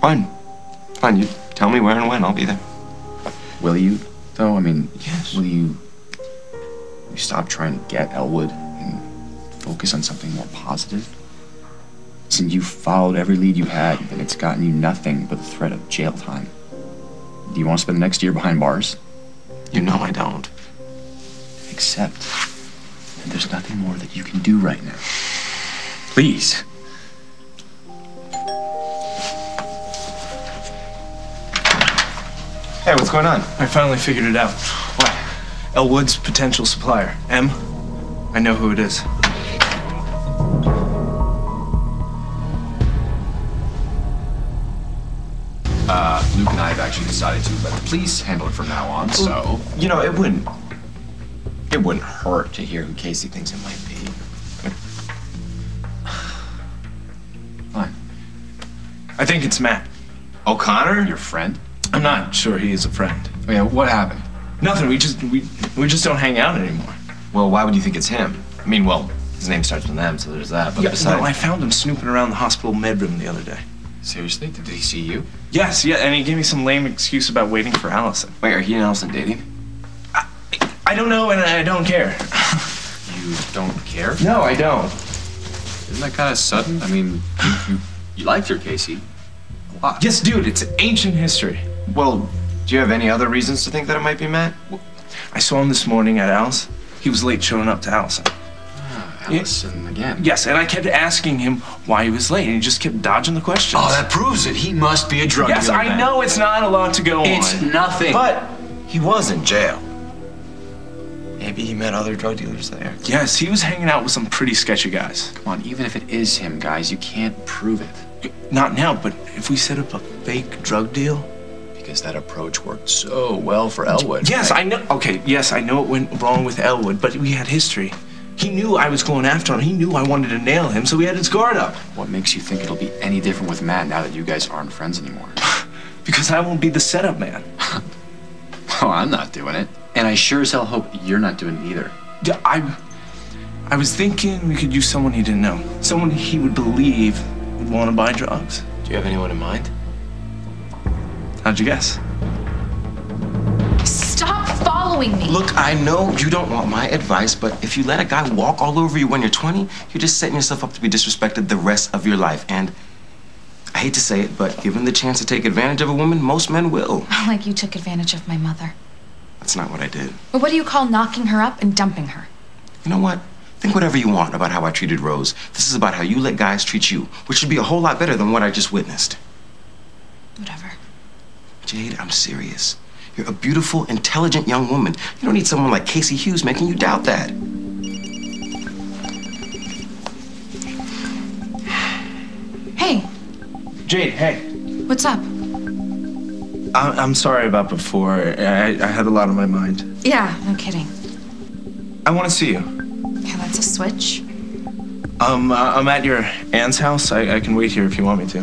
Fine. Fine, you tell me where and when, I'll be there. Will you, though? I mean, yes. Will you stop trying to get Elwood and focus on something more positive? Since you followed every lead you had, and it's gotten you nothing but the threat of jail time. Do you want to spend the next year behind bars? You know I don't. Except that there's nothing more that you can do right now. Please. Hey, what's going on? I finally figured it out. What? Elwood's potential supplier. M? I know who it is. Luke and I have actually decided to let the police handle it from now on, so... You know, it wouldn't hurt to hear who Casey thinks it might be. Fine. I think it's Matt. O'Connor? Your friend? I'm not sure he is a friend. Oh, yeah, what happened? Nothing, we just don't hang out anymore. Well, why would you think it's him? I mean, well, his name starts with an M, so there's that, but besides... No, I found him snooping around the hospital med room the other day. Seriously? Did he see you? Yes, yeah, and he gave me some lame excuse about waiting for Allison. Wait, are he and Allison dating? I don't know, and I don't care. You don't care? No, I don't. Isn't that kind of sudden? I mean, you liked your Casey a lot. Yes, dude, it's ancient history. Well, do you have any other reasons to think that it might be Matt? I saw him this morning at Al's. He was late showing up to Allison. Allison again. Yes, and I kept asking him why he was late, and he just kept dodging the questions. Oh, that proves it. He must be a drug dealer. Yes, I know it's not a lot to go on. It's nothing. But he was in jail. Maybe he met other drug dealers there. Yes, he was hanging out with some pretty sketchy guys. Come on, even if it is him, guys, you can't prove it. Not now, but if we set up a fake drug deal? Because that approach worked so well for Elwood. Yes, right? I know. Okay, yes, I know it went wrong with Elwood, but we had history. He knew I was going after him. He knew I wanted to nail him, so he had his guard up. What makes you think it'll be any different with Matt now that you guys aren't friends anymore? Because I won't be the setup man. Oh, I'm not doing it. And I sure as hell hope you're not doing it either. Yeah, I was thinking we could use someone he didn't know. Someone he would believe would want to buy drugs. Do you have anyone in mind? How'd you guess? Stop following me. Look, I know you don't want my advice, but if you let a guy walk all over you when you're 20, you're just setting yourself up to be disrespected the rest of your life. And I hate to say it, but given the chance to take advantage of a woman, most men will. Like you took advantage of my mother. That's not what I did. But what do you call knocking her up and dumping her? You know what? Think whatever you want about how I treated Rose. This is about how you let guys treat you, which should be a whole lot better than what I just witnessed. Whatever. Jade, I'm serious. You're a beautiful, intelligent young woman. You don't need someone like Casey Hughes making you doubt that. Hey. Jade, hey. What's up? I'm sorry about before. I had a lot on my mind. Yeah, no kidding. I want to see you. Yeah, that's a switch. I'm at your aunt's house. I can wait here if you want me to.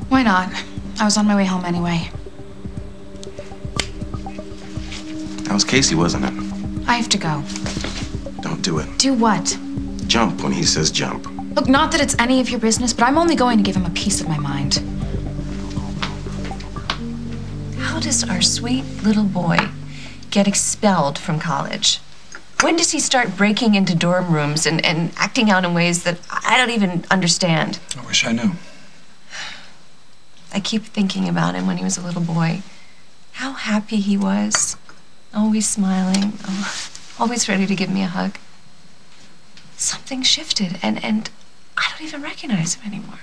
Why not? I was on my way home anyway. That was Casey, wasn't it? I have to go. Don't do it. Do what? Jump when he says jump. Look, not that it's any of your business, but I'm only going to give him a piece of my mind. How does our sweet little boy get expelled from college? When does he start breaking into dorm rooms and acting out in ways that I don't even understand? I wish I knew. I keep thinking about him when he was a little boy. How happy he was. Always smiling. Oh, always ready to give me a hug. Something shifted, and I don't even recognize him anymore.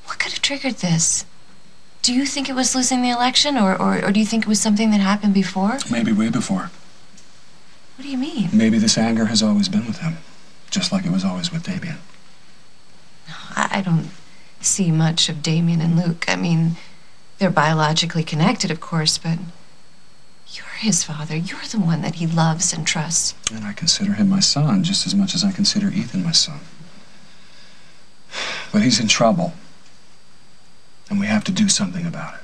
What could have triggered this? Do you think it was losing the election, or do you think it was something that happened before? Maybe way before. What do you mean? Maybe this anger has always been with him, just like it was always with Damien. I don't see much of Damien and Luke. I mean, they're biologically connected, of course, but you're his father. You're the one that he loves and trusts. And I consider him my son just as much as I consider Ethan my son. But he's in trouble, and we have to do something about it.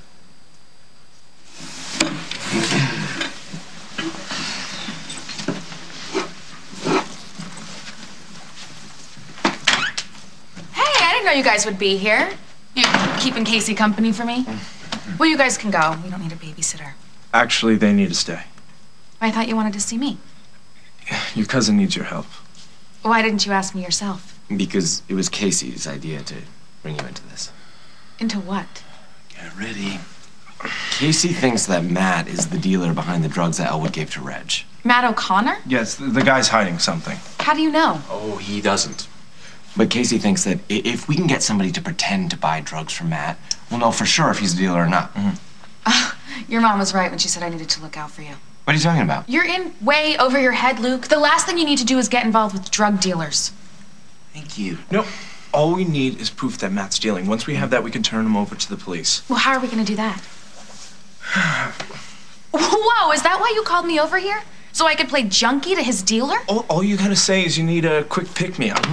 Hey, I didn't know you guys would be here. You keeping Casey company for me? Well, you guys can go. We don't need a babysitter. Actually, they need to stay. I thought you wanted to see me. Your cousin needs your help. Why didn't you ask me yourself? Because it was Casey's idea to bring you into this. Into what? Get ready. Casey thinks that Matt is the dealer behind the drugs that Elwood gave to Reg. Matt O'Connor? Yes, the guy's hiding something. How do you know? Oh, he doesn't. But Casey thinks that if we can get somebody to pretend to buy drugs from Matt, we'll know for sure if he's a dealer or not. Your mom was right when she said I needed to look out for you. What are you talking about? You're in way over your head, Luke. The last thing you need to do is get involved with drug dealers. Thank you. No, all we need is proof that Matt's dealing. Once we have that, we can turn him over to the police. Well, how are we going to do that? Whoa, is that why you called me over here? So I could play junkie to his dealer? All you gotta say is you need a quick pick-me-up.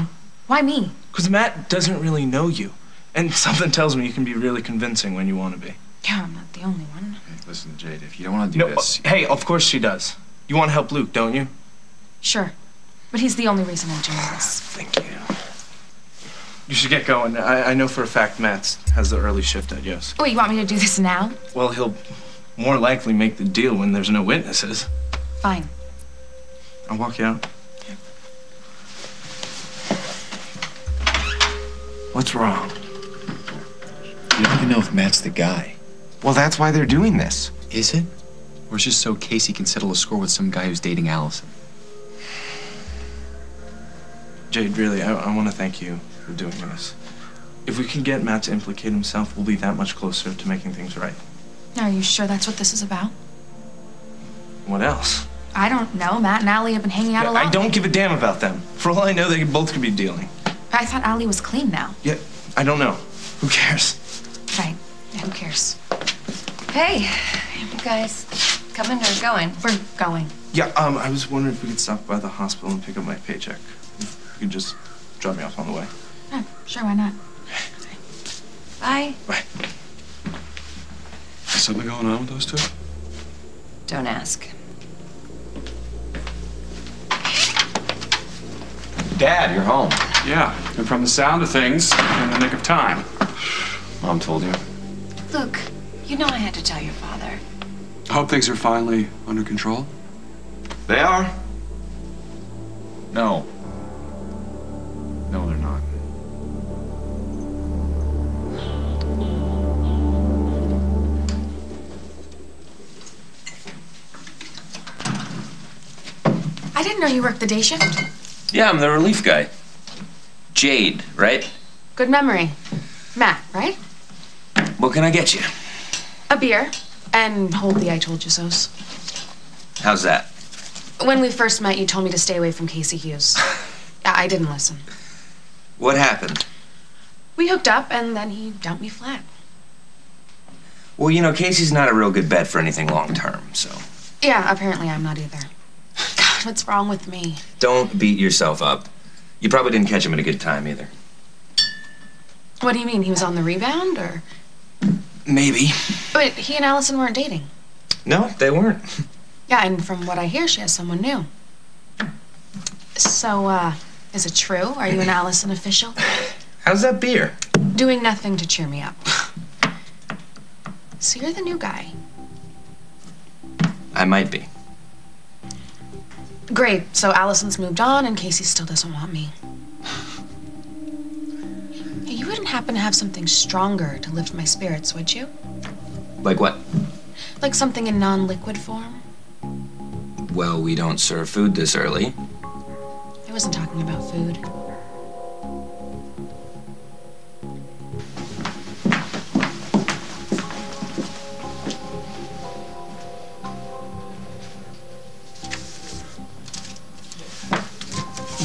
Why me? Because Matt doesn't really know you. And something tells me you can be really convincing when you want to be. Yeah, I'm not the only one. Hey, listen, Jade, if you don't want to do this... Hey, of course she does. You want to help Luke, don't you? Sure. But he's the only reason I'm doing this. Thank you. You should get going. I know for a fact Matt has the early shift at Yost. Wait, you want me to do this now? Well, he'll more likely make the deal when there's no witnesses. Fine. I'll walk you out. What's wrong? You don't even know if Matt's the guy. Well, that's why they're doing this. Is it? Or it's just so Casey can settle a score with some guy who's dating Allison? Jade, really, I want to thank you for doing this. If we can get Matt to implicate himself, we'll be that much closer to making things right. Are you sure that's what this is about? What else? I don't know. Matt and Allie have been hanging out a lot. I don't give a damn about them. For all I know, they both could be dealing. I thought Allie was clean now. Yeah, I don't know. Who cares? Right. Yeah, who cares? Hey, you guys coming or going? We're going. Yeah, I was wondering if we could stop by the hospital and pick up my paycheck. If you could just drop me off on the way. Yeah, sure, why not? Bye. Bye. Is something going on with those two? Don't ask. Dad, you're home. Yeah, and from the sound of things, in the nick of time. Mom told you. Luke, you know I had to tell your father. I hope things are finally under control. They are. No. No, they're not. I didn't know you worked the day shift. Yeah, I'm the relief guy. Jade, right? Good memory. Matt, right? What can I get you? A beer. And hold the I told you so's. How's that? When we first met, you told me to stay away from Casey Hughes. I didn't listen. What happened? We hooked up, and then he dumped me flat. Well, you know, Casey's not a real good bet for anything long term, so. Yeah, apparently I'm not either. God, what's wrong with me? Don't beat yourself up. You probably didn't catch him at a good time either. What do you mean? He was on the rebound, or? Maybe. But he and Allison weren't dating. No, they weren't. Yeah, and from what I hear, she has someone new. So, is it true? Are you an Allison official? How's that beer? Doing nothing to cheer me up. So you're the new guy. I might be. Great, so Allison's moved on and Casey still doesn't want me. Hey, you wouldn't happen to have something stronger to lift my spirits, would you? Like what? Like something in non-liquid form? Well, we don't serve food this early. I wasn't talking about food.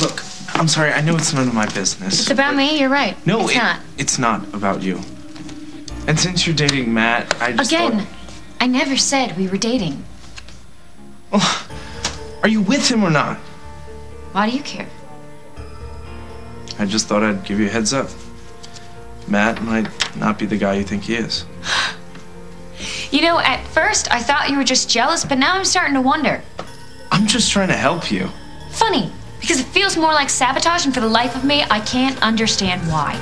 Look, I'm sorry, I know it's none of my business. It's about me, you're right. No, it's not. It's not about you. And since you're dating Matt, I just Again, I never said we were dating. Well, are you with him or not? Why do you care? I just thought I'd give you a heads up. Matt might not be the guy you think he is. You know, at first I thought you were just jealous, but now I'm starting to wonder. I'm just trying to help you. Funny, because it feels more like sabotage, and for the life of me, I can't understand why.